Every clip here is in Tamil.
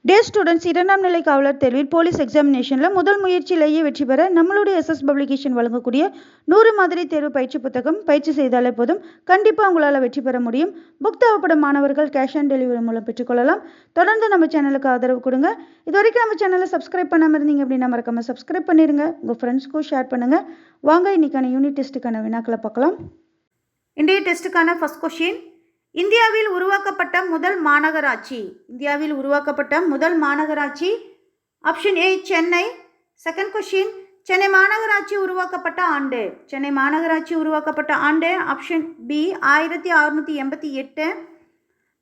டே ஸ்டூடெண்ட்ஸ் இரண்டாம் நிலை காவலர் தேர்வில் போலீஸ் எக்ஸாமினேஷனில் முதல் முயற்சியிலேயே வெற்றி பெற நம்மளுடைய எஸ்எஸ் பப்ளிகேஷன் வழங்கக்கூடிய 100 மாதிரி தேர்வு பயிற்சி புத்தகம் பயிற்சி செய்தாலே போதும், கண்டிப்பாக உங்களால் வெற்றி பெற முடியும். புக் தேவைப்படும் மாணவர்கள் கேஷ் ஆன் டெலிவரி மூலம் பெற்றுக்கொள்ளலாம். தொடர்ந்து நம்ம சேனலுக்கு ஆதரவு கொடுங்க. இது வரைக்கும் நம்ம சேனலை சப்ஸ்கிரைப் பண்ணாமல் இருந்தீங்க அப்படின்னா மறக்காம சப்ஸ்கிரைப் பண்ணிடுங்க. உங்கள் ஃப்ரெண்ட்ஸ்க்கும் ஷேர் பண்ணுங்கள். வாங்க இன்னைக்கான யூனிட் டெஸ்ட்டுக்கான வினாக்களை பார்க்கலாம். இன்றைய டெஸ்ட்டுக்கான ஃபர்ஸ்ட் கொஸ்டின், இந்தியாவில் உருவாக்கப்பட்ட முதல் மாநகராட்சி. இந்தியாவில் உருவாக்கப்பட்ட முதல் மாநகராட்சி option A Chennai. Second question, Chennai மாநகராட்சி உருவாக்கப்பட்ட ஆண்டு. சென்னை மாநகராட்சி உருவாக்கப்பட்ட ஆண்டு ஆப்ஷன் பி 1688.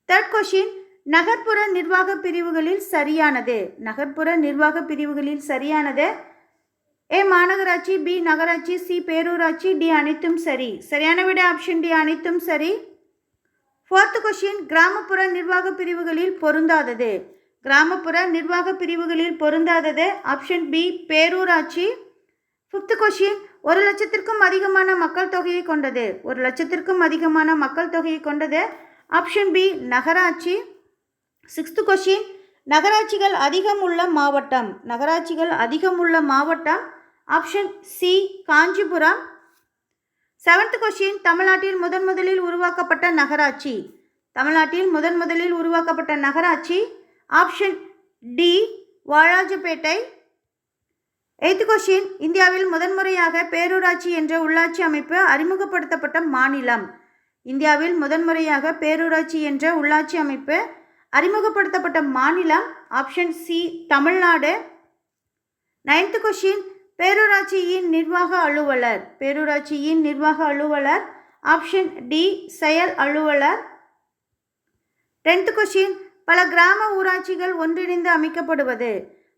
தேர்ட் கொஸ்டின், நகர்ப்புற நிர்வாக பிரிவுகளில் சரியானது. நகர்ப்புற நிர்வாக பிரிவுகளில் சரியானது ஏ மாநகராட்சி, பி நகராட்சி, சி பேரூராட்சி, டி அனைத்தும் சரி. சரியான விட ஆப்ஷன் டி அனைத்தும் சரி. ஃபோர்த் கொஸ்டின், கிராமப்புற நிர்வாக பிரிவுகளில் பொருந்தாதது. கிராமப்புற நிர்வாக பிரிவுகளில் பொருந்தாதது ஆப்ஷன் பி பேரூராட்சி. ஃபிஃப்த் கொஸ்டின், 1,00,000க்கும் அதிகமான மக்கள் தொகையை கொண்டது. 1,00,000க்கும் அதிகமான மக்கள் தொகையை கொண்டது ஆப்ஷன் பி நகராட்சி. சிக்ஸ்த் கொஸ்டின், நகராட்சிகள் அதிகம் உள்ள மாவட்டம். நகராட்சிகள் அதிகம் உள்ள மாவட்டம் option C Kanchipuram. Seventh question, தமிழ்நாட்டில் முதலில் உருவாக்கப்பட்ட நகராட்சி. தமிழ்நாட்டில் முதலில் உருவாக்கப்பட்ட நகராட்சி option D Walajapet. Eighth question, இந்தியாவில் முதன்முறையாக பேரூராட்சி என்ற உள்ளாட்சி அமைப்பு அறிமுகப்படுத்தப்பட்ட மாநிலம். இந்தியாவில் முதன்முறையாக பேரூராட்சி என்ற உள்ளாட்சி அமைப்பு அறிமுகப்படுத்தப்பட்ட மாநிலம் option C Tamil Nadu. Ninth question, பேரூராட்சியின் நிர்வாக அலுவலர். பேரூராட்சியின் நிர்வாக அலுவலர் ஆப்ஷன் டி செயல் அலுவலர். 10th கொஸ்டின், பல கிராம ஊராட்சிகள் ஒன்றிணைந்து அமைக்கப்படுவது.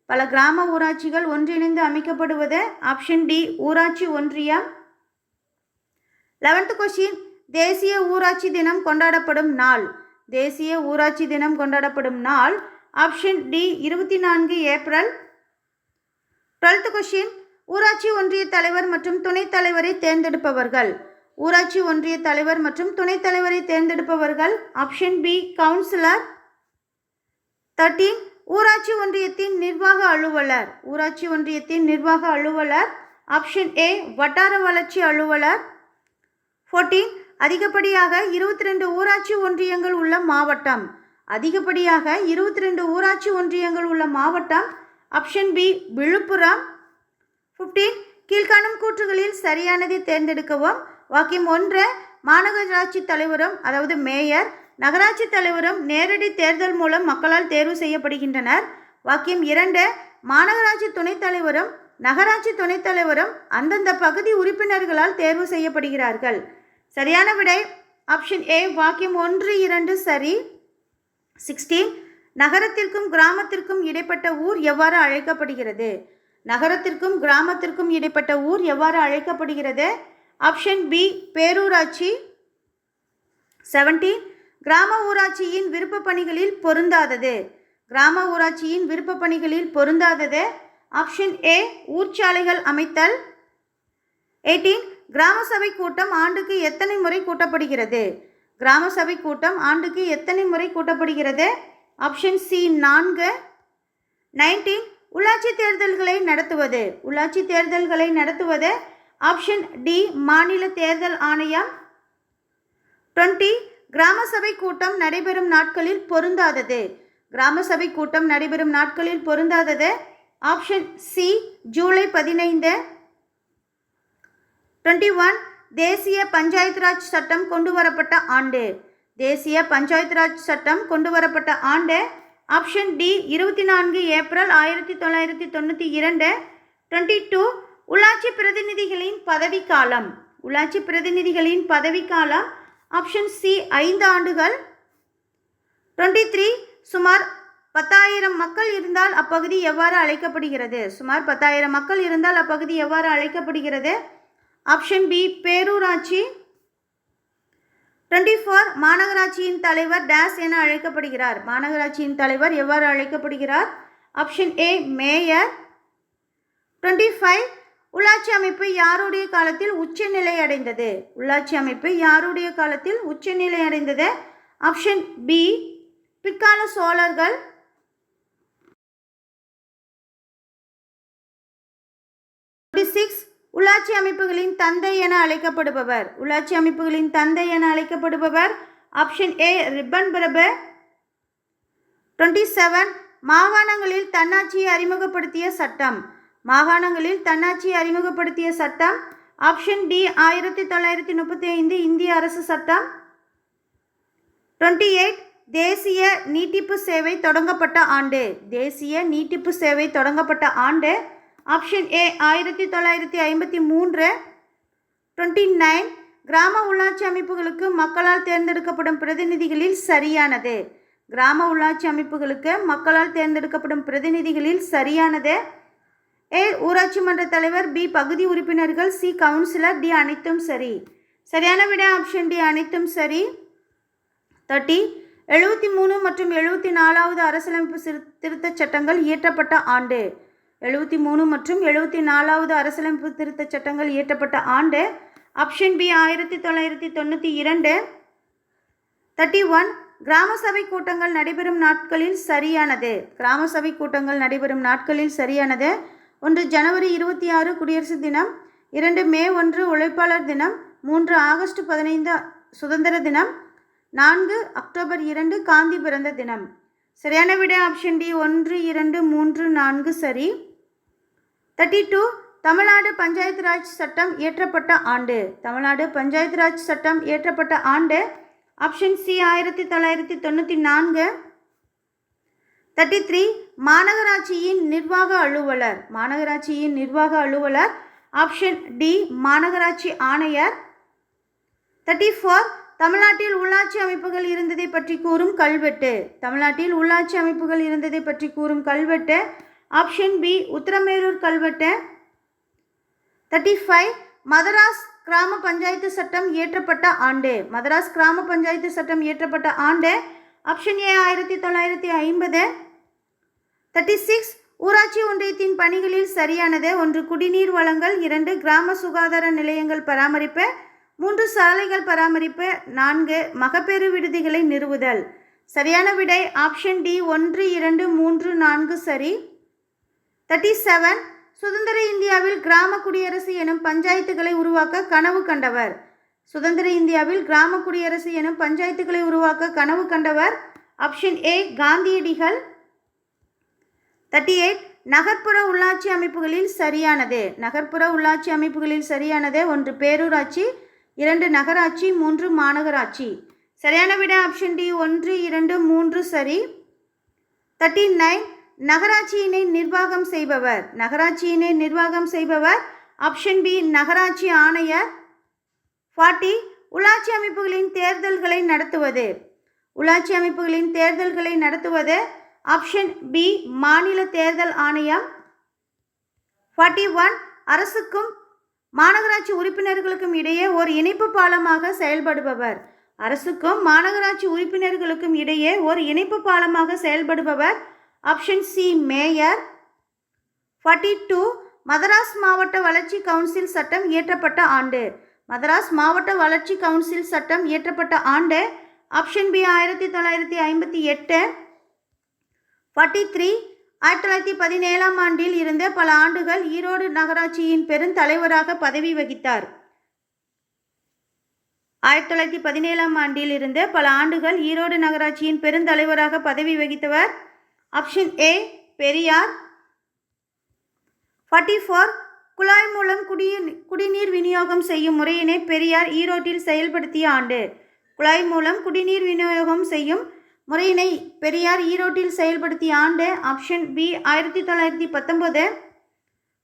பல கிராம ஊராட்சிகள் ஒன்றிணைந்து அமைக்கப்படுவது ஆப்ஷன் டி ஊராட்சி ஒன்றியம். 11th கொஸ்டின், தேசிய ஊராட்சி தினம் கொண்டாடப்படும் நாள். தேசிய ஊராட்சி தினம் கொண்டாடப்படும் நாள் option D 24 April. 12th question, ஊராட்சி ஒன்றிய தலைவர் மற்றும் துணைத் தலைவரை தேர்ந்தெடுப்பவர்கள். ஊராட்சி ஒன்றிய தலைவர் மற்றும் துணைத் தலைவரை தேர்ந்தெடுப்பவர்கள் ஆப்ஷன் பி கவுன்சிலர். 13, ஊராட்சி ஒன்றியத்தின் நிர்வாக அலுவலர். ஊராட்சி ஒன்றியத்தின் நிர்வாக அலுவலர் ஆப்ஷன் ஏ வட்டார வளர்ச்சி அலுவலர். 14, அதிகப்படியாக 22 ஊராட்சி ஒன்றியங்கள் உள்ள மாவட்டம். அதிகப்படியாக 22 ஊராட்சி ஒன்றியங்கள் உள்ள மாவட்டம் ஆப்ஷன் பி விழுப்புரம். 15, கீழ்காணும் கூற்றுகளில் சரியானதை தேர்ந்தெடுக்கவும். வாக்கியம் 1, மாநகராட்சி தலைவரும் அதாவது மேயர், நகராட்சி தலைவரும் நேரடி தேர்தல் மூலம் மக்களால் தேர்வு செய்யப்படுகின்றனர். வாக்கியம் 2, மாநகராட்சி துணைத் தலைவரும் நகராட்சி துணைத் தலைவரும் அந்தந்த பகுதி உறுப்பினர்களால் தேர்வு செய்யப்படுகிறார்கள். சரியான விடை ஆப்ஷன் ஏ வாக்கியம் 1, 2 சரி. 16, நகரத்திற்கும் கிராமத்திற்கும் இடைப்பட்ட ஊர் எவ்வாறு அழைக்கப்படுகிறது. நகரத்திற்கும் கிராமத்திற்கும் இடைப்பட்ட ஊர் எவ்வாறு அழைக்கப்படுகிறது ஆப்ஷன் பி பேரூராட்சி. 17, கிராம ஊராட்சியின் விருப்ப பணிகளில் பொருந்தாதது. கிராம ஊராட்சியின் விருப்ப பணிகளில் பொருந்தாதது ஆப்ஷன் ஏ ஊர்ச்சாலைகள் அமைத்தல். 18, கிராம சபை கூட்டம் ஆண்டுக்கு எத்தனை முறை கூட்டப்படுகிறது. கிராம சபை கூட்டம் ஆண்டுக்கு எத்தனை முறை கூட்டப்படுகிறது ஆப்ஷன் சி 4. 19, உள்ளாட்சி தேர்தல்களை நடத்துவது. உள்ளாட்சி தேர்தல்களை நடத்துவது ஆப்ஷன் டி மாநில தேர்தல் ஆணையம். 20, கிராம சபை கூட்டம் நடைபெறும் நாட்களில் பொருந்தாதது. கிராம சபை கூட்டம் நடைபெறும் நாட்களில் பொருந்தாதது ஆப்ஷன் சி ஜூலை 15. 21, தேசிய பஞ்சாயத்து ராஜ் சட்டம் கொண்டு வரப்பட்ட ஆண்டு. தேசிய பஞ்சாயத்து ராஜ் சட்டம் கொண்டு வரப்பட்ட ஆண்டு ஆப்ஷன் டி 24 ஏப்ரல் 1992. 22, உள்ளாட்சி பிரதிநிதிகளின் பதவிக்காலம். உள்ளாட்சி பிரதிநிதிகளின் பதவிக்காலம் ஆப்ஷன் சி 5 ஆண்டுகள். 23, சுமார் 10,000 மக்கள் இருந்தால் அப்பகுதி எவ்வாறு அழைக்கப்படுகிறது. சுமார் 10,000 மக்கள் இருந்தால் அப்பகுதி எவ்வாறு அழைக்கப்படுகிறது ஆப்ஷன் பி பேரூராட்சி. 24, மாநகராட்சியின் தலைவர் டேஸ் என அழைக்கப்படுகிறார். மாநகராட்சியின் தலைவர் எவ்வாறு அழைக்கப்படுகிறார் ஆப்ஷன் ஏ மேயர். 25, உள்ளாட்சி அமைப்பு யாருடைய காலத்தில் உச்சநிலை அடைந்தது. உள்ளாட்சி அமைப்பு யாருடைய காலத்தில் உச்சநிலை அடைந்தது ஆப்ஷன் பி பிற்கால சோழர்கள். உள்ளாட்சி அமைப்புகளின் தந்தை என அழைக்கப்படுபவர்? உள்ளாட்சி அமைப்புகளின் தந்தை என அழைக்கப்படுபவர் ஆப்ஷன் ஏ ரிப்பன் பிரபு. 27 மாகாணங்களில் தன்னாட்சியை அறிமுகப்படுத்திய சட்டம். மாகாணங்களில் தன்னாட்சியை அறிமுகப்படுத்திய சட்டம் ஆப்ஷன் டி 1935 இந்திய அரசு சட்டம். 28 தேசிய நீட்டிப்பு சேவை தொடங்கப்பட்ட ஆண்டு. தேசிய நீட்டிப்பு சேவை தொடங்கப்பட்ட ஆண்டு ஆப்ஷன் ஏ 1953. 29 கிராம உள்ளாட்சி அமைப்புகளுக்கு மக்களால் தேர்ந்தெடுக்கப்படும் பிரதிநிதிகளில் சரியானது. கிராம உள்ளாட்சி அமைப்புகளுக்கு மக்களால் தேர்ந்தெடுக்கப்படும் பிரதிநிதிகளில் சரியானது ஏ ஊராட்சி மன்ற தலைவர், பி பகுதி உறுப்பினர்கள், சி கவுன்சிலர், டி அனைத்தும் சரி. சரியான விடை ஆப்ஷன் டி அனைத்தும் சரி. 30 73 மற்றும் 74வது அரசியலமைப்பு திருத்தச் சட்டங்கள் இயற்றப்பட்ட ஆண்டு. 73 மற்றும் 74வது அரசியலமைப்பு திருத்தச் சட்டங்கள் இயற்றப்பட்ட ஆண்டு ஆப்ஷன் பி 1992. 31 கிராம சபை கூட்டங்கள் நடைபெறும் நாட்களில் சரியானது. கிராம சபை கூட்டங்கள் நடைபெறும் நாட்களில் சரியானது 1 ஜனவரி 26 குடியரசு தினம், 2 மே 1 உழைப்பாளர் தினம், 3 ஆகஸ்ட் 15 சுதந்திர தினம், 4 அக்டோபர் 2 காந்தி பிறந்த தினம். சரியான விடை ஆப்ஷன் டி 1 2 3 4 சரி. 32 தமிழ்நாடு பஞ்சாயத்து ராஜ் சட்டம் இயற்றப்பட்ட ஆண்டு. தமிழ்நாடு பஞ்சாயத்து ராஜ் சட்டம் இயற்றப்பட்ட ஆண்டு ஆப்ஷன் சி 1994. 33 மாநகராட்சியின் நிர்வாக அலுவலர். மாநகராட்சியின் நிர்வாக அலுவலர் ஆப்ஷன் டி மாநகராட்சி ஆணையர். 34 தமிழ்நாட்டில் உள்ளாட்சி அமைப்புகள் இருந்ததை பற்றி கூறும் கல்வெட்டு. தமிழ்நாட்டில் உள்ளாட்சி அமைப்புகள் இருந்ததை பற்றி கூறும் கல்வெட்டு ஆப்ஷன் பி உத்திரமேரூர் கல்வெட்டு. 35 மதராஸ் கிராம பஞ்சாயத்து சட்டம் இயற்றப்பட்ட ஆண்டு. மதராஸ் கிராம பஞ்சாயத்து சட்டம் இயற்றப்பட்ட ஆண்டு ஆப்ஷன் ஏ 1950. 36 ஊராட்சி ஒன்றியத்தின் பணிகளில் சரியானது 1 குடிநீர் வழங்கல், 2 கிராம சுகாதார நிலையங்கள் பராமரிப்பு, 3 சாலைகள் பராமரிப்பு, 4 மகப்பேறு விடுதிகளை நிறுவுதல். சரியான விடை ஆப்ஷன் டி 1 2 3 4 சரி. 37 சுதந்திர இந்தியாவில் கிராம குடியரசு எனும் பஞ்சாயத்துகளை உருவாக்க கனவு கண்டவர். சுதந்திர இந்தியாவில் கிராம குடியரசு எனும் பஞ்சாயத்துகளை உருவாக்க கனவு கண்டவர் ஆப்ஷன் ஏ காந்தியடிகள். 38 நகர்ப்புற உள்ளாட்சி அமைப்புகளில் சரியானது. நகர்ப்புற உள்ளாட்சி அமைப்புகளில் சரியானது 1 பேரூராட்சி, 2 நகராட்சி, 3 மாநகராட்சி. சரியான விடை ஆப்ஷன் டி 1 2 3 சரி. 39 நகராட்சியினை நிர்வாகம் செய்பவர். நகராட்சியினை நிர்வாகம் செய்பவர் ஆப்ஷன் பி நகராட்சி ஆணையர். 40 உள்ளாட்சி அமைப்புகளின் தேர்தல்களை நடத்துவது. உள்ளாட்சி அமைப்புகளின் தேர்தல்களை நடத்துவது ஆப்ஷன் பி மாநில தேர்தல் ஆணையம். 41 அரசுக்கும் மாநகராட்சி உறுப்பினர்களுக்கும் இடையே ஒரு இணைப்பு பாலமாக செயல்படுபவர். அரசுக்கும் மாநகராட்சி உறுப்பினர்களுக்கும் இடையே ஒரு இணைப்பு பாலமாக செயல்படுபவர் ஆப்ஷன் சி மேயர். 42 மதராஸ் மாவட்ட வளர்ச்சி கவுன்சில் சட்டம் இயற்றப்பட்ட ஆண்டு. மதராஸ் மாவட்ட வளர்ச்சி கவுன்சில் சட்டம் இயற்றப்பட்ட ஆண்டு ஆப்ஷன் பி 1958. 43 1917 ஆண்டில் இருந்து பல ஆண்டுகள் ஈரோடு நகராட்சியின் பெருந்தலைவராக பதவி வகித்தார். 1917 ஆண்டில் இருந்து பல ஆண்டுகள் ஈரோடு நகராட்சியின் பெருந்தலைவராக பதவி வகித்தவர் ஆப்ஷன் ஏ பெரியார். 44 குழாய் மூலம் குடிநீர் விநியோகம் செய்யும் முறையினை பெரியார் ஈரோட்டில் செயல்படுத்திய ஆண்டு. குழாய் மூலம் குடிநீர் விநியோகம் செய்யும் முறையினை பெரியார் ஈரோட்டில் செயல்படுத்திய ஆண்டு ஆப்ஷன் பி 1919.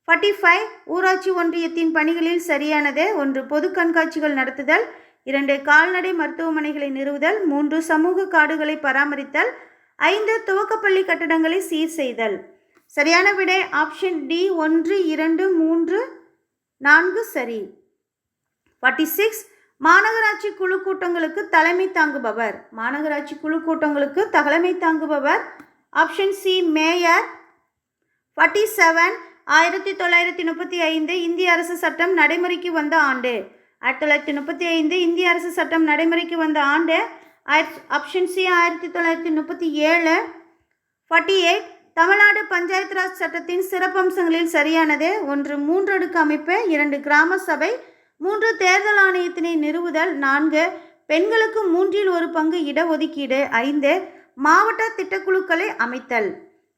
45 ஊராட்சி ஒன்றியத்தின் பணிகளில் சரியானது 1 பொது கண்காட்சிகள் நடத்துதல், 2 கால்நடை மருத்துவமனைகளை நிறுவுதல், 3 சமூக காடுகளை பராமரித்தல், 5 துவக்கப்பள்ளி கட்டடங்களை சீர் செய்தல். சரியான விடை ஆப்ஷன் டி 1 2 3 4 சரி. 46 மாநகராட்சி குழு கூட்டங்களுக்கு தலைமை தாங்குபவர். மாநகராட்சி குழு கூட்டங்களுக்கு தலைமை தாங்குபவர் ஆப்ஷன் சி மேயர். 47 1935 இந்திய அரசு சட்டம் நடைமுறைக்கு வந்த ஆண்டு. 1935 இந்திய அரசு சட்டம் நடைமுறைக்கு வந்த ஆண்டு ஆப்ஷன் சி 1937. 48 தமிழ்நாடு பஞ்சாயத்து ராஜ் சட்டத்தின் சிறப்பம்சங்களில் சரியானது: 1 3 அடுக்கு அமைப்பு, 2 கிராம சபை, 3 தேர்தல் ஆணையத்தினை நிறுவுதல், 4 பெண்களுக்கு 1/3 பங்கு இடஒதுக்கீடு, 5 மாவட்ட திட்டக்குழுக்களை அமைத்தல்.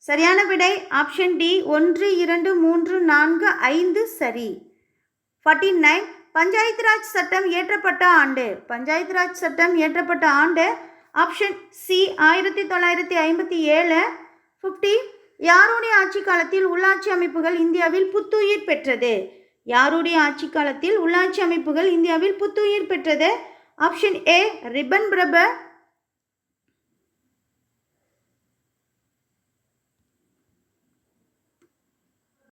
சரியான விடை ஆப்ஷன் டி 1 2 3 4 5 சரி. 49 பஞ்சாயத்து ராஜ் சட்டம் இயற்றப்பட்ட ஆண்டு. பஞ்சாயத்து ராஜ் சட்டம் இயற்றப்பட்ட ஆண்டு ஆப்ஷன் சி 1957. 50 யாருடைய ஆட்சி காலத்தில் உள்ளாட்சி அமைப்புகள் இந்தியாவில் புத்துயிர் பெற்றது? யாருடைய ஆட்சி காலத்தில் உள்ளாட்சி அமைப்புகள் இந்தியாவில் புத்துயிர் பெற்றது? Option A ribbon Prabhu,